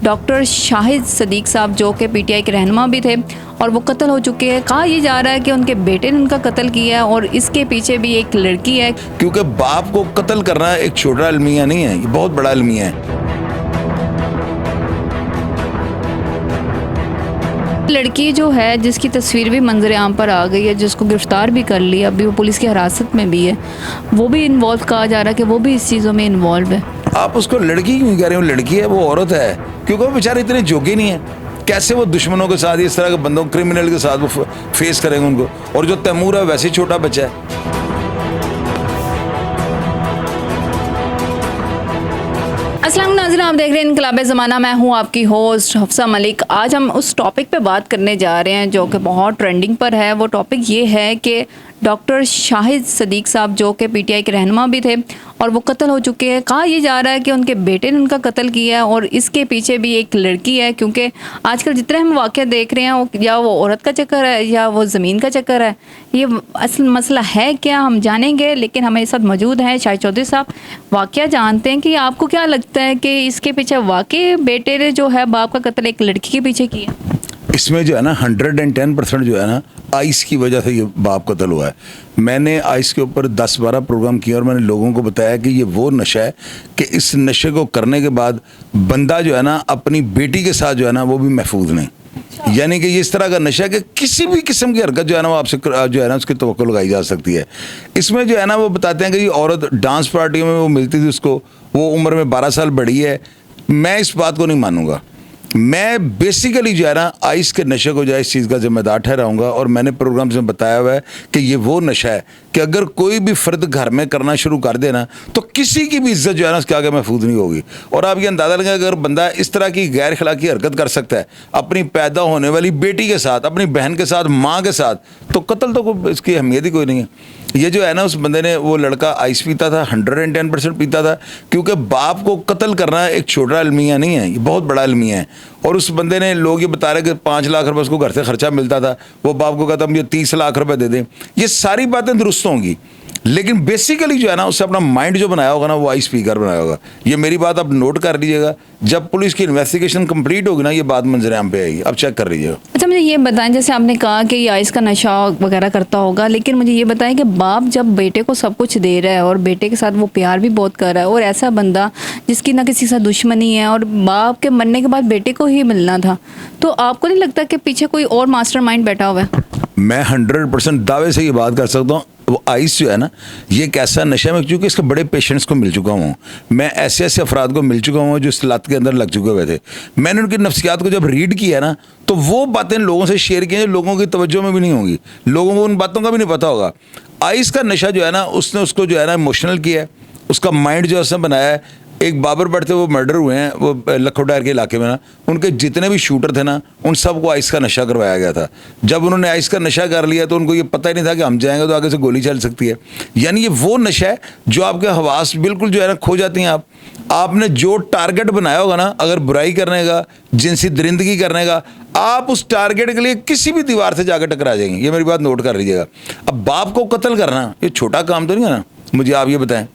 Doctor Shahid Sadiq साहब जो कि पीटीआई के रहनुमा भी थे और वो कत्ल हो चुके हैं। कहा यह जा रहा है कि उनके बेटे ने उनका कत्ल किया है और इसके पीछे भी एक लड़की है। क्योंकि बाप को कत्ल करना एक छोटा अलमिया नहीं है, ये बहुत बड़ा अलमिया है। लड़की जो है जिसकी तस्वीर भी मंजर आम पर आ गई है, जिसको गिरफ्तार भी कर लिया, अभी वो पुलिस की हिरासत में भी है, वो भी इन्वॉल्व कहा जा रहा है कि वो भी इस चीज़ों में इन्वॉल्व है। आप उसको लड़की क्यों कह रहे हो? लड़की है, वो औरत है, क्योंकि वो बेचारे इतने जोगे नहीं है। कैसे वो दुश्मनों के साथ, इस तरह के बंदों, क्रिमिनल के साथ वो फेस करेंगे उनको? और जो तैमूर है वैसे छोटा बच्चा है। अस्सलाम नाज़रीन, आप देख रहे हैं इनकलाब ज़माना। मैं हूं आपकी होस्ट हफ्सा मलिक। आज हम उस टॉपिक पे बात करने जा रहे हैं जो कि बहुत ट्रेंडिंग पर है। वो टॉपिक ये है कि डॉक्टर शाहिद सदीक साहब जो कि पीटीआई के रहनुमा भी थे और वो कत्ल हो चुके हैं। कहा यह जा रहा है कि उनके बेटे ने उनका कत्ल किया है और इसके पीछे भी एक लड़की है, क्योंकि आजकल जितने हम वाक़या देख रहे हैं या वो औरत का चक्कर है या वो ज़मीन का चक्कर है। ये असल मसला है क्या, हम जानेंगे। लेकिन हमारे साथ मौजूद हैं शाहिद चौधरी साहब। वाक़या जानते हैं कि आपको क्या लगता है कि इसके पीछे वाकई बेटे ने जो है बाप का कत्ल एक लड़की के पीछे किया? इसमें जो है ना 110% जो है ना आइस की वजह से ये बाप कत्ल हुआ है। मैंने आइस के ऊपर 10-12 प्रोग्राम किए और मैंने लोगों को बताया कि ये वो नशा है कि इस नशे को करने के बाद बंदा जो है ना अपनी बेटी के साथ जो है ना वो भी महफूज नहीं। यानी कि ये इस तरह का नशा है कि किसी भी किस्म की हरकत जो है ना वो आपसे जो है ना उसकी तवक्को लगाई जा सकती है। इसमें जो है ना वो बताते हैं कि ये औरत डांस पार्टियों में वो मिलती थी उसको, वो उम्र में 12 साल बड़ी है। मैं इस बात को नहीं मानूंगा। मैं बेसिकली जो है ना आइस के नशे को जो है इस चीज़ का जिम्मेदार ठहराऊंगा। और मैंने प्रोग्राम्स में बताया हुआ है कि ये वो नशा है कि अगर कोई भी फ़र्द घर में करना शुरू कर देना तो किसी की भी इज्जत जो है ना उसके आगे महफूज नहीं होगी। और आप ये अंदाज़ा लगाएं, अगर बंदा इस तरह की गैर अखलाकी हरकत कर सकता है अपनी पैदा होने वाली बेटी के साथ, अपनी बहन के साथ, माँ के साथ, तो कत्ल तो इसकी अहमियत ही कोई नहीं है। ये जो है ना उस बंदे ने, वो लड़का आइस पीता था, 110% पीता था, क्योंकि बाप को कत्ल करना एक छोटा अलमिया नहीं है, ये बहुत बड़ा अलमिया है। और उस बंदे ने, लोग ये बता रहे कि 5 लाख रुपए उसको घर से खर्चा मिलता था, वो बाप को कहता मुझे 30 लाख रुपए दे दें। ये सारी बातें दुरुस्त होंगी, लेकिन बेसिकली जो है ना उससे अपना माइंड जो बनाया होगा ना वो आइस पीकर बनाया होगा। ये मेरी बात आप नोट कर लीजिएगा। जब पुलिस की इन्वेस्टिगेशन कंप्लीट होगी ना ये बात मंजर आम पे आएगी, अब चेक कर लीजिएगा। अच्छा, मुझे ये बताएं, जैसे आपने कहा कि ये आइस का नशा वगैरह करता होगा, लेकिन मुझे ये बताएं कि बाप जब बेटे को सब कुछ दे रहा है और बेटे के साथ वो प्यार भी बहुत कर रहा है, और ऐसा बंदा जिसकी ना किसी से दुश्मनी है और बाप के मरने के बाद बेटे को ही मिलना था, तो आपको नहीं लगता कि पीछे कोई और मास्टरमाइंड बैठा हुआ है? मैं 100% दावे से ये बात कर सकता हूँ। वो आइस जो है ना ये एक ऐसा नशा है, क्योंकि इसके बड़े पेशेंट्स को मिल चुका हूँ मैं, ऐसे ऐसे अफराद को मिल चुका हूँ जो इस लत के अंदर लग चुके हुए थे। मैंने उनकी नफ्सियात को जब रीड किया ना तो वो बातें लोगों से शेयर की जो लोगों की तवज्जो में भी नहीं होंगी, लोगों को उन बातों का भी नहीं पता होगा। आइस का नशा जो है ना उसने उसको जो है ना इमोशनल किया है, उसका माइंड जो उसने बनाया है। एक बाबर बढ़ते वो मर्डर हुए हैं वो लखोटायर के इलाके में ना, उनके जितने भी शूटर थे ना उन सबको आइस का नशा करवाया गया था। जब उन्होंने आइस का नशा कर लिया तो उनको ये पता ही नहीं था कि हम जाएंगे तो आगे से गोली चल सकती है। यानी ये वो नशा है जो आपके हवास बिल्कुल जो है ना खो जाती हैं। आपने जो टारगेट बनाया होगा ना, अगर बुराई करने का, जिनसी दरिंदगी करने का, आप उस टारगेट के लिए किसी भी दीवार से जाकर टकरा जाएंगे। ये मेरी बात नोट कर लीजिएगा। अब बाप को कत्ल करना ये छोटा काम तो नहीं है ना। मुझे आप ये बताएं,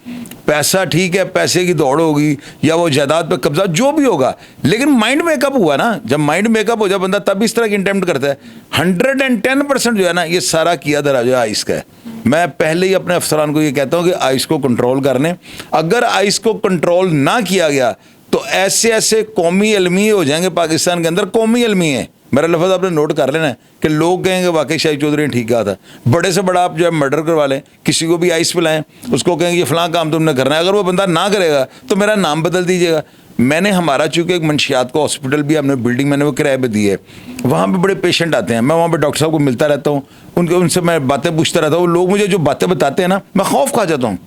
पैसा ठीक है, पैसे की दौड़ होगी या वो जायदाद पे कब्जा जो भी होगा, लेकिन माइंड मेकअप हुआ ना। जब माइंड मेकअप हो जाए बंदा तब इस तरह की अटेम्प्ट करता है। 110% जो है ना ये सारा किया धरा जो है आइस का है। मैं पहले ही अपने अफसरान को ये कहता हूँ कि आइस को कंट्रोल करने, अगर आइस को कंट्रोल ना किया गया तो ऐसे ऐसे कौमी अलमी हो जाएंगे पाकिस्तान के अंदर। कौमी अलमी है, मेरा लफ्ज़ आपने नोट कर लेना है कि लोग कहेंगे वाकई शाहिद चौधरी ने ठीक कहा था। बड़े से बड़ा आप जो है मर्डर करवा लें, किसी को भी आइस पिलाएं, उसको कहेंगे ये फलां काम तुमने करना है, अगर वो बंदा ना करेगा तो मेरा नाम बदल दीजिएगा। मैंने हमारा चूँकि एक मंशियात को हॉस्पिटल भी हमने बिल्डिंग मैंने वो किराए पर दी है, वहाँ पर बड़े पेशेंट आते हैं, मैं वहाँ पर डॉक्टर साहब को मिलता रहता हूँ, उनसे मैं बातें पूछता रहता हूँ। लोग मुझे जो बातें बताते हैं ना मैं खौफ खा जाता हूँ।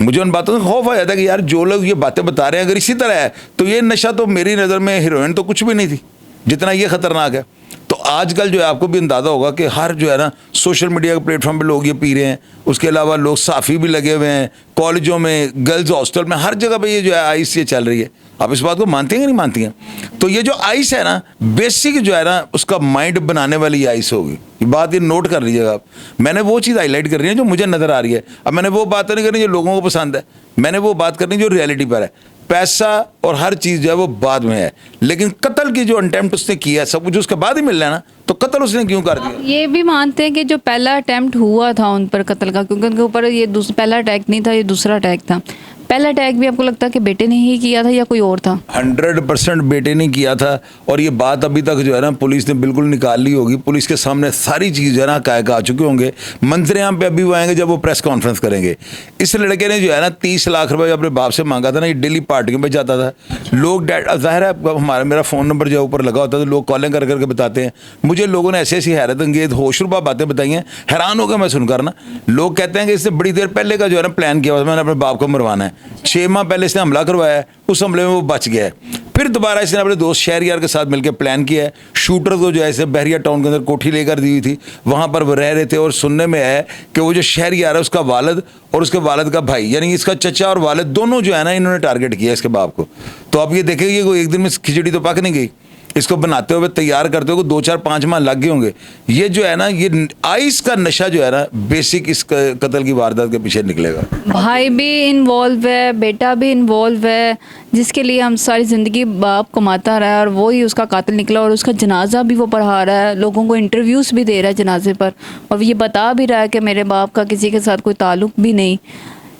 मुझे उन बातों से खौफ आ जाता है कि यार जो लोग ये बातें बता रहे हैं अगर इसी तरह है तो ये नशा तो मेरी नज़र में हीरोइन तो कुछ भी नहीं थी जितना ये ख़तरनाक है। तो आजकल जो है आपको भी अंदाज़ा होगा कि हर जो है ना सोशल मीडिया के प्लेटफॉर्म पे लोग ये पी रहे हैं। उसके अलावा लोग साफ़ी भी लगे हुए हैं, कॉलेजों में, गर्ल्स हॉस्टल में, हर जगह पे ये जो है आइस ये चल रही है। आप इस बात को मानती हैं कि नहीं मानती हैं? तो ये जो आइस है ना बेसिक जो है ना उसका माइंड बनाने वाली आइस होगी। ये बात ये नोट कर लीजिएगा आप। मैंने वो चीज़ हाईलाइट कर रही है जो मुझे नज़र आ रही है। अब मैंने वो बात नहीं करनी जो लोगों को पसंद है, मैंने वो बात करनी जो रियलिटी पर है। पैसा और हर चीज़ जो है वो बाद में है, लेकिन कत्ल की जो अटेम्प्ट उसने किया सब कुछ उसके बाद ही मिल रहा है ना, तो कत्ल उसने क्यों कर दिया? ये भी मानते हैं कि जो पहला अटेम्प्ट हुआ था उन पर कत्ल का, क्योंकि उनके ऊपर ये पहला अटैक नहीं था, ये दूसरा अटैक था। पहला अटैक भी आपको लगता है कि बेटे ने ही किया था या कोई और था? 100% बेटे ने किया था, और ये बात अभी तक जो है ना पुलिस ने बिल्कुल निकाल ली होगी। पुलिस के सामने सारी चीज़ जो है ना हक़ाइक़ आ चुके होंगे। मंत्री यहाँ पे अभी वो आएंगे जब वो प्रेस कॉन्फ्रेंस करेंगे। इस लड़के ने जो है ना 30 लाख रुपए अपने बाप से मांगा था ना, ये डेली पार्टियों में जाता था। लोग ज़ाहिर है मेरा फ़ोन नंबर जो ऊपर लगा होता है तो लोग कॉलिंग कर करके बताते हैं मुझे। लोगों ने ऐसी ऐसी हैरत अंगेज होशरुबा बातें बताई हैं, हैरान हो गया मैं सुनकर ना। लोग कहते हैं कि इससे बड़ी देर पहले का जो है ना प्लान किया हुआ था, मैंने अपने बाप को मरवाना है। 6 माह पहले इसने हमला करवाया है, उस हमले में वो बच गया है। फिर दोबारा इसने अपने दोस्त शहरियार के साथ मिलकर प्लान किया है। शूटर को जो है इसे बहरिया टाउन के अंदर कोठी लेकर दी हुई थी, वहाँ पर वो रह रहे थे। और सुनने में है कि वो जो शहरियार है उसका वालिद और उसके वालिद का भाई, यानी इसका चचा और वालिद दोनों जो है ना इन्होंने टारगेट किया इसके बाप को। तो अब ये देखेंगे कोई एक दिन में खिचड़ी तो पक नहीं गई। इसको बनाते हुए तैयार करते हुए 2, 4, 5 माह लग गए होंगे। ये जो है ना ये आइस का नशा जो है ना बेसिक इस कत्ल की वारदात के पीछे निकलेगा। भाई भी इन्वॉल्व है, बेटा भी इन्वॉल्व है, जिसके लिए हम सारी ज़िंदगी बाप कमाता रहा है और वो ही उसका कातिल निकला। और उसका जनाजा भी वो पढ़ा रहा है, लोगों को इंटरव्यूज़ भी दे रहा है जनाजे पर, और ये बता भी रहा है कि मेरे बाप का किसी के साथ कोई ताल्लुक़ भी नहीं।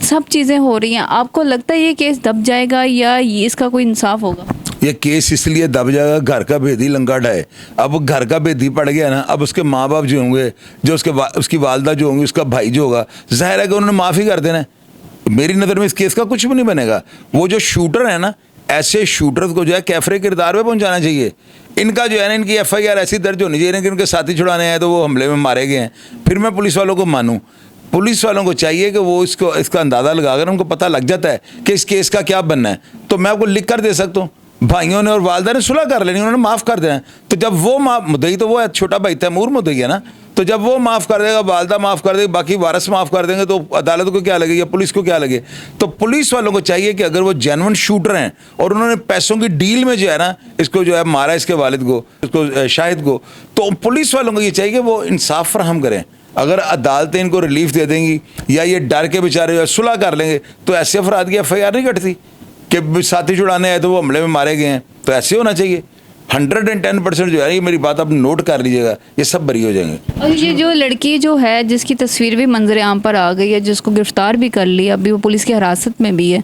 सब चीज़ें हो रही हैं। आपको लगता है ये केस दब जाएगा या इसका कोई इंसाफ होगा? ये केस इसलिए दब जाएगा, घर का भेदी लंगाड़ा है। अब घर का भेदी पड़ गया ना, अब उसके माँ बाप जो होंगे, जो उसकी वालदा जो होंगी, उसका भाई जो होगा, जाहिर है कि उन्होंने माफ़ी कर देना। मेरी नज़र में इस केस का कुछ भी नहीं बनेगा। वो जो शूटर है ना, ऐसे शूटर को जो है कैफरे किरदार में पहुंचाना चाहिए। इनका जो है ना इनकी FIR ऐसी दर्ज होनी चाहिए कि इनके साथी छुड़ाने आए तो वो हमले में मारे गए हैं। फिर मैं पुलिस वालों को मानूँ। पुलिस वालों को चाहिए कि वो इसका अंदाज़ा लगाकर उनको पता लग जाता है कि इस केस का क्या बनना है, तो मैं आपको लिख कर दे सकता हूँ। भाइयों ने और वालदा ने सुलह कर लेनी, उन्होंने माफ़ कर देना। तो जब वो मुद्दई तो वो है, छोटा भाई तैमूर मुद्दई है ना, तो जब वो माफ़ कर देगा, वालदा माफ़ कर देगी, बाकी वारस माफ़ कर देंगे, तो अदालत को क्या लगे या पुलिस को क्या लगे? तो पुलिस वालों को चाहिए कि अगर वो जेन्युइन शूटर हैं और उन्होंने पैसों की डील में जो है ना इसको जो है मारा, इसके वालिद को, इसको शाहिद को, तो पुलिस वालों को ये चाहिए कि वो इंसाफ फराहम करें। अगर अदालतें इनको रिलीफ दे देंगी या ये डर के बेचारे सुलह कर लेंगे, तो ऐसे अफराद की FIR नहीं कटती कि साथी छुड़ाने आए तो वो हमले में मारे गए हैं। तो ऐसे होना चाहिए। 110% जो है, ये मेरी बात आप नोट कर लीजिएगा, ये सब बरी हो जाएंगे। और ये जो लड़की जो है जिसकी तस्वीर भी मंजर आम पर आ गई है, जिसको गिरफ्तार भी कर लिया, अभी वो पुलिस की हिरासत में भी है,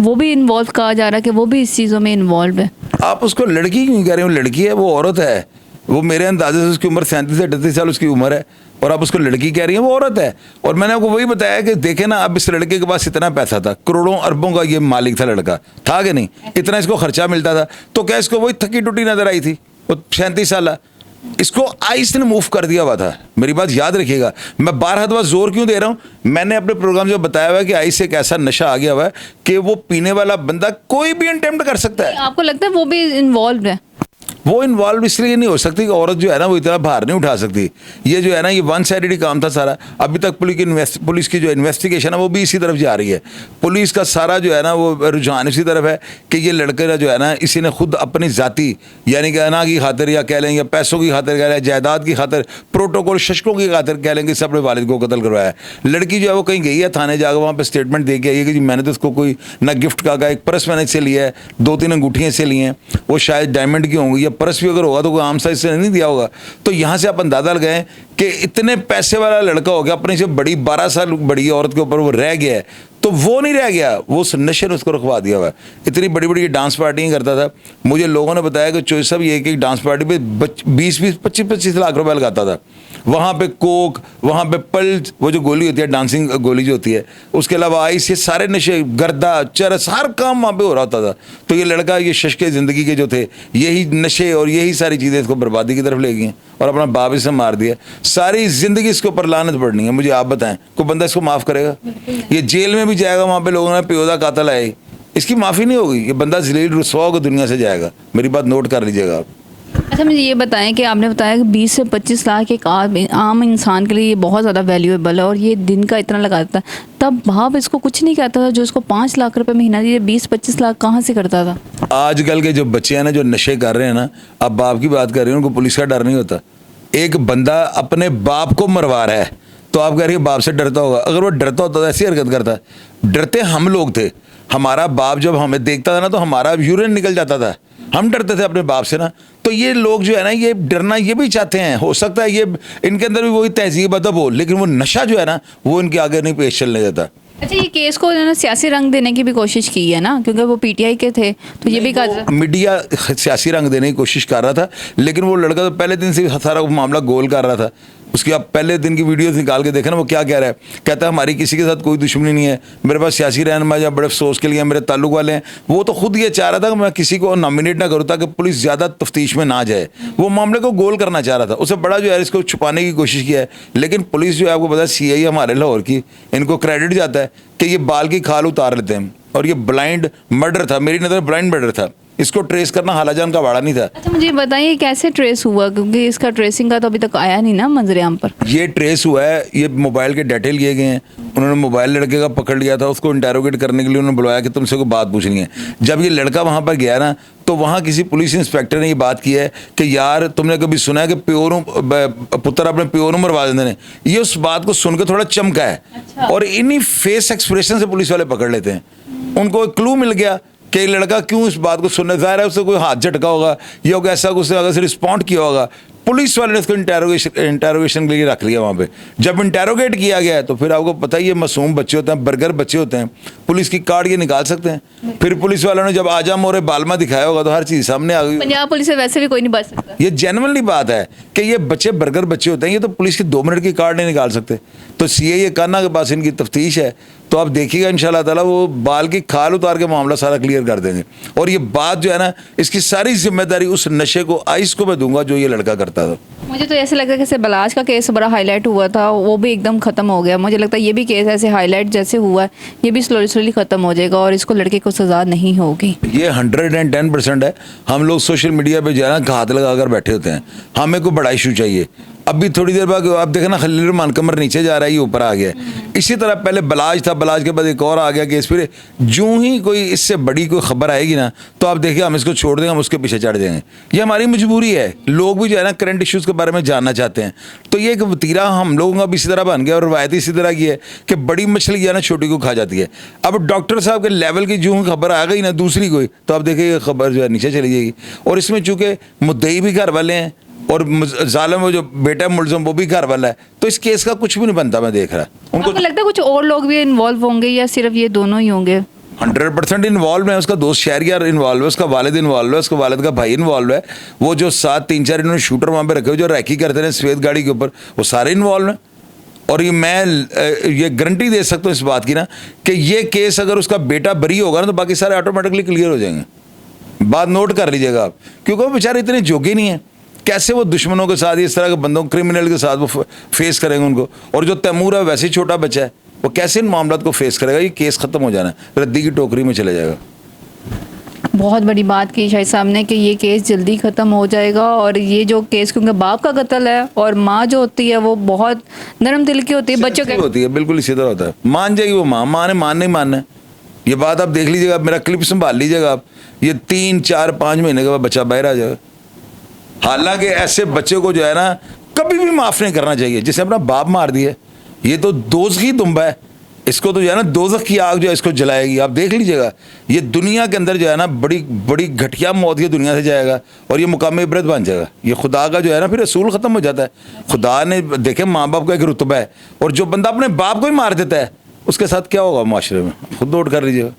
वो भी इन्वॉल्व कहा जा रहा है कि वो भी इस चीज़ों में इन्वॉल्व है। आप उसको लड़की क्यों कह रहे हो? लड़की है, वो औरत है। वो मेरे अंदाजे से उसकी उम्र 37 से 38 साल उसकी उम्र है, और आप उसको लड़की कह रही हैं, वो औरत है। और मैंने आपको वही बताया कि देखे ना, अब इस लड़के के पास इतना पैसा था, करोड़ों अरबों का ये मालिक था लड़का, था कि नहीं? इतना इसको खर्चा मिलता था, तो क्या इसको वही थकी टूटी नजर आई थी? वो 37 साल इसको आइस ने मूव कर दिया हुआ था। मेरी बात याद रखिएगा। मैं 12 दफा जोर क्यों दे रहा हूँ? मैंने अपने प्रोग्राम में बताया हुआ है कि आइस एक ऐसा नशा आ गया हुआ है कि वो पीने वाला बंदा कोई भी अटेम्प्ट कर सकता है। आपको लगता है वो भी इन्वॉल्व है? वो इन्वॉल्व इसलिए नहीं हो सकती कि औरत जो है ना वो इतना भार नहीं उठा सकती। ये जो है ना ये वन साइडेड काम था सारा। अभी तक पुलिस की जो इन्वेस्टिगेशन है वो भी इसी तरफ जा रही है। पुलिस का सारा जो है ना वो रुझान इसी तरफ है कि ये लड़का जो है ना इसी ने खुद अपनी जाति यानी कि अना की खातिर या कह लें या पैसों की खातिर कह लें, जायदाद की खातिर, प्रोटोकॉल शशकों की खातिर कह लेंगे, सब अपने वालिद को कत्ल करवाया है। लड़की जो है वो कहीं गई है थाने जाकर, वहाँ पर स्टेटमेंट दे के आई है कि जी मैंने तो उसको कोई ना गिफ्ट का एक पर्स मैंने इससे लिया है, 2-3 अंगूठियाँ इससे ली हैं, वो शायद डायमंड की होंगी, या पर्स भी अगर होगा तो कोई आम साइज से नहीं दिया होगा। तो यहाँ से आप अंदाजा लगाएं कि इतने पैसे वाला लड़का हो गया, अपने से बड़ी 12 साल बड़ी औरत के ऊपर वो रह गया है। तो वो नहीं रह गया, वो उस नशे ने उसको रखवा दिया हुआ है। इतनी बड़ी बड़ी डांस पार्टी करता था। मुझे लोगों ने बताया कि चोई साहब ये एक डांस पार्टी पे 20-20, 25-25 लाख रुपए लगाता था। वहाँ पे कोक, वहाँ पे पल्स, वो जो गोली होती है डांसिंग गोली जो होती है, उसके अलावा आइस, ये सारे नशे, गर्दा, चरस, हर काम वहाँ पे हो रहा होता था। तो ये लड़का ये शश के ज़िंदगी के जो थे यही नशे और यही सारी चीज़ें इसको बर्बादी की तरफ ले गई हैं और अपना बाप इसे मार दिया। सारी ज़िंदगी इसके ऊपर लानत पड़नी है। मुझे आप बताएं कोई बंदा इसको माफ़ करेगा? ये जेल में भी जाएगा, वहाँ पे लोगों ने पियोदा कातल आए, इसकी माफ़ी नहीं होगी। ये बंदा ज़लील रुसवा होकर दुनिया से जाएगा। मेरी बात नोट कर लीजिएगा आप। अच्छा, मुझे ये बताएं कि आपने बताया कि 20 से 25 लाख एक आम इंसान के लिए ये बहुत ज़्यादा वैल्यूएबल है और ये दिन का इतना लगाता है, तब बाप इसको कुछ नहीं कहता था? जो इसको 5 लाख रुपए महीना दिए, 20-25 लाख कहाँ से करता था? आजकल के जो बच्चे हैं ना जो नशे कर रहे हैं ना, अब बाप की बात कर रहे हैं, उनको पुलिस का डर नहीं होता। एक बंदा अपने बाप को मरवा रहा है, तो आप कह रही है बाप से डरता होगा, अगर वो डरता होता तो ऐसी हरकत करता? डरते हम लोग थे। हमारा बाप जब हमें देखता था ना तो हमारा यूरिन निकल जाता था, हम डरते थे अपने बाप से ना। तो ये लोग जो है ना, ये डरना ये भी चाहते हैं, हो सकता है ये इनके अंदर भी वही तहजीब अदब हो, लेकिन वो नशा जो है ना वो इनके आगे नहीं पेश चलने देता। अच्छा, ये केस को ना सियासी रंग देने की भी कोशिश की है ना, क्योंकि वो पीटीआई के थे, तो ये भी कहा मीडिया सियासी रंग देने की कोशिश कर रहा था, लेकिन वो लड़का तो पहले दिन से सारा मामला गोल कर रहा था। उसकी आप पहले दिन की वीडियोस निकाल के देखें ना, वो क्या कह रहा है। कहता है हमारी किसी के साथ कोई दुश्मनी नहीं है, मेरे पास सियासी रहनुमा या बड़े अफसोस के लिए मेरे ताल्लुक वाले हैं। वो तो खुद ये चाह रहा था कि मैं किसी को नॉमिनेट ना करूँ ताकि पुलिस ज़्यादा तफ्तीश में ना जाए। वो मामले को गोल करना चाह रहा था, उससे बड़ा जो है इसको छुपाने की कोशिश किया है। लेकिन पुलिस जो है, आपको पता है CI हमारे लाहौर की, इनको क्रेडिट जाता है कि ये बाल की खाल उतार लेते हैं। और ये ब्लाइंड मर्डर था, मेरी नज़र ब्लाइंड मर्डर था, इसको ट्रेस करना हालाजान का वाड़ा नहीं था। अच्छा, मुझे बताइए कैसे ट्रेस हुआ, क्योंकि इसका ट्रेसिंग का तो अभी तक आया नहीं ना मंजरेआम पर। ये ट्रेस हुआ है, ये मोबाइल के डिटेल लिए गए हैं। उन्होंने मोबाइल लड़के का पकड़ लिया था, उसको इंटेरोगेट करने के लिए उन्होंने बुलवाया कि तुमसे कोई बात पूछनी है। जब ये लड़का वहाँ पर गया ना, तो वहाँ किसी पुलिस इंस्पेक्टर ने ये बात की है कि यार तुमने कभी सुना है कि पुत्र अपने प्योरों मरवा देते हैं? ये उस बात को सुनकर थोड़ा चमका है। अच्छा। और इन्हीं फेस एक्सप्रेशन से पुलिस वाले पकड़ लेते हैं। उनको एक क्लू मिल गया कि ये लड़का क्यों इस बात को सुनने, ज़ाहिर है उससे कोई हाथ झटका होगा या ऐसा उसने अगर से रिस्पॉन्ड किया होगा। पुलिस वाले ने उसको इंटेरोगेशन के लिए रख लिया वहाँ पे। जब इंटेरोगेट किया गया है तो फिर आपको पता ही है, मासूम बच्चे होते हैं, बर्गर बच्चे होते हैं, पुलिस की कार्ड ये निकाल सकते हैं। फिर पुलिस वालों ने जब आजम और बालमा दिखाया होगा तो हर चीज़ सामने आ गई। पंजाब पुलिस से वैसे भी कोई नहीं बच सकता। ये जेन्युइनली बात है कि ये बच्चे बर्गर बच्चे होते हैं, ये तो पुलिस की 2 मिनट की कार्ड नहीं निकाल सकते। तो CI कान्हा के पास इनकी तफ्तीश है, तो आप देखिएगा इंशाल्लाह ताला वो बाल की खाल उतार के मामला सारा क्लियर कर देंगे। और ये बात जो है ना, इसकी सारी जिम्मेदारी उस नशे को, आइस को मैं दूंगा जो ये लड़का करता था। मुझे तो ऐसे लगता है कि बलाज का केस बड़ा हाईलाइट हुआ था, वो भी एकदम ख़त्म हो गया। मुझे लगता है ये भी केस ऐसे हाईलाइट जैसे हुआ है, ये भी स्लोली ख़त्म हो जाएगा और इसको लड़के को सज़ा नहीं होगी। ये 110% है। हम लोग सोशल मीडिया पे जो है ना हाथ लगा कर बैठे होते हैं, हमें को बड़ा इशू चाहिए। अभी थोड़ी देर बाद आप देखें ना, खलील रहमान कमर नीचे जा रहा है, ये ऊपर आ गया। इसी तरह पहले बलाज था, बलाज के बाद एक और आ गया केस। फिर जो ही कोई इससे बड़ी कोई खबर आएगी ना, तो आप देखिए हम इसको छोड़ देंगे, हम उसके पीछे चढ़ जाएंगे। ये हमारी मजबूरी है। लोग भी जो है ना करंट इश्यूज़ के बारे में जानना चाहते हैं। तो ये एक वतीरा हम लोगों का भी इसी तरह बन गया और रवायत इसी तरह की है कि बड़ी मछली जो है ना छोटी को खा जाती है। अब डॉक्टर साहब के लेवल की जो खबर आ गई ना दूसरी कोई, तो आप देखिए खबर जो है नीचे चली जाएगी। और इसमें चूँकि मुद्दई भी घर वाले हैं और जालिम जो बेटा मुलज़म वो भी घर वाला है, तो इस केस का कुछ भी नहीं बनता। मैं देख रहा उनको लगता है कुछ और लोग भी इन्वॉल्व होंगे या सिर्फ ये दोनों ही होंगे? 100% इन्वॉल्व है। उसका दोस्त शहरियार इन्वॉल्व है, उसका वालिद इन्वॉल्व है, उसका वालिद का भाई इन्वॉल्व है। वो जो 7-3-4 इन्होंने शूटर वहाँ पे रखे हुए जो रैकी करते हैं सफ़ेद गाड़ी के ऊपर, वो सारे इन्वॉल्व हैं। और ये गारंटी दे सकता हूँ इस बात की ना कि ये केस अगर उसका बेटा बरी होगा ना, तो बाकी सारे ऑटोमेटिकली क्लियर हो जाएंगे। बात नोट कर लीजिएगा आप, क्योंकि वो बेचारे इतने जोगे नहीं हैं। कैसे वो दुश्मनों के साथ, इस तरह के बंदों, क्रिमिनल के साथ वो फेस करेंगे उनको। और जो तैमूर है वैसे ही छोटा बच्चा है, वो कैसे इन मामलों को फेस करेगा? ये केस ख़त्म हो जाना है, रद्दी की टोकरी में चले जाएगा। बहुत बड़ी बात की शाहिद साहब ने कि ये केस जल्दी ख़त्म हो जाएगा। और ये जो केस, क्योंकि बाप का कत्ल है और माँ जो होती है वो बहुत नरम दिल की होती है, बच्चों की होती है, बिल्कुल इसी तरह होता है। मान जाएगी वो माँ ने मान नहीं मानना है। ये बात आप देख लीजिएगा, मेरा क्लिप संभाल लीजिएगा आप। ये 3-4-5 महीने के बाद बच्चा बाहर आ जाएगा। हालांकि ऐसे बच्चे को जो है ना कभी भी माफ़ नहीं करना चाहिए, जिसे अपना बाप मार दिया। ये तो दोज़ख की दुम्बा है, इसको तो जो है ना दोज़ख की आग जो है इसको जलाएगी। आप देख लीजिएगा, ये दुनिया के अंदर जो है ना बड़ी बड़ी घटिया मौत ये दुनिया से जाएगा और ये मुकाम इबरत बन जाएगा। ये खुदा का जो है ना फिर रसूल ख़त्म हो जाता है। खुदा ने देखे माँ बाप का एक रुतबा है, और जो बंदा अपने बाप को ही मार देता है उसके साथ क्या होगा माशरे में, खुद नोट कर लीजिएगा।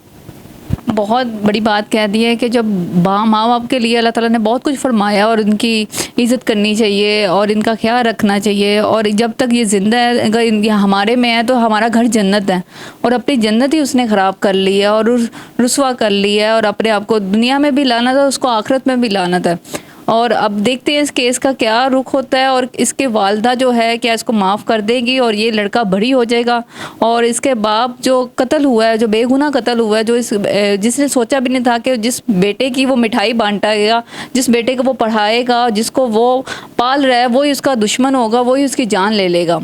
बहुत बड़ी बात कह दी है कि जब माँ बाप के लिए अल्लाह ताला ने बहुत कुछ फरमाया और उनकी इज़्ज़त करनी चाहिए और इनका ख्याल रखना चाहिए। और जब तक ये ज़िंदा है, अगर ये हमारे में है तो हमारा घर जन्नत है, और अपनी जन्नत ही उसने ख़राब कर ली है और रुसवा कर ली है। और अपने आप को दुनिया में भी लानत है, उसको आखिरत में भी लानत है। और अब देखते हैं इस केस का क्या रुख होता है, और इसके वालदा जो है क्या इसको माफ़ कर देगी और ये लड़का बरी हो जाएगा। और इसके बाप जो कत्ल हुआ है, जो बेगुनाह कत्ल हुआ है, जो जिसने सोचा भी नहीं था कि जिस बेटे की वो मिठाई बांटेगा, जिस बेटे को वो पढ़ाएगा, जिसको वो पाल रहा है, वही उसका दुश्मन होगा, वही उसकी जान ले लेगा।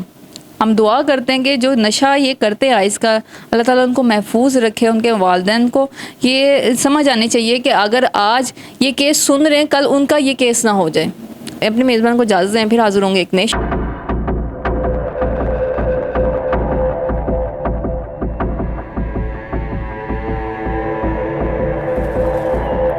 हम दुआ करते हैं कि जो नशा ये करते हैं इसका अल्लाह ताला उनको महफूज रखे, उनके वालिदैन को ये समझ आनी चाहिए कि अगर आज ये केस सुन रहे हैं, कल उनका ये केस ना हो जाए। अपने मेज़बान को इजाज़त दें, फिर हाज़िर होंगे एक नए